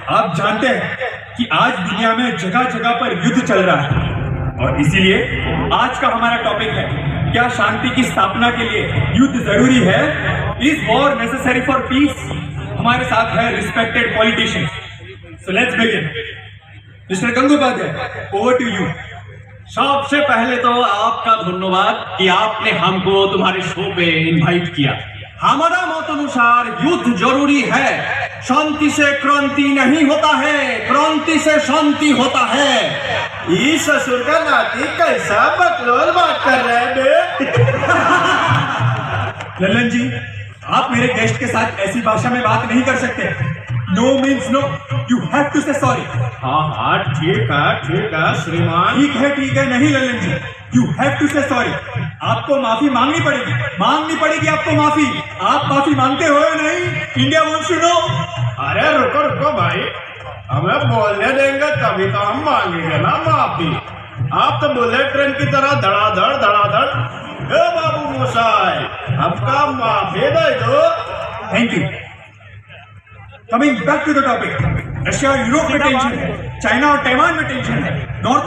आप जानते हैं कि आज दुनिया में जगह जगह पर युद्ध चल रहा है और इसीलिए आज का हमारा टॉपिक है, क्या शांति की स्थापना के लिए युद्ध जरूरी है? Is war necessary for peace? हमारे साथ है respected politician. So let's begin. Mister Gangopadhyay, over to you. सबसे पहले तो आपका धन्यवाद कि आपने हमको तुम्हारे शो पे इनवाइट किया। हमारा मत अनुसार युद्ध जरूरी है। शांति से क्रांति नहीं होता है, क्रांति से शांति होता है। इस ससुर का नाती कैसा बकलोल बात कर रहे हैं बे? लल्लन जी, आप मेरे गेस्ट के साथ ऐसी भाषा में बात नहीं कर सकते। No means no, you have to say sorry. हाँ ठीक है श्रीमान। ठीक है नहीं Lallan ji, you have to say sorry. आपको माफी मांगनी पड़ेगी आपको माफी। आप माफी मांगते हो या नहीं? India wants to know. अरे रुको भाई, हमें बोलने देंगे तभी तो हम मांगेंगे ना माफी। आप तो बुलेट ट्रेन की तरह धड़ाधड़। ए बाबू मोसाई, आपका माफी दे दो। Thank you. Coming back to the topic, Russia और यूरोप में टेंशन है, चाइना और ताइवान में टेंशन है, नॉर्थ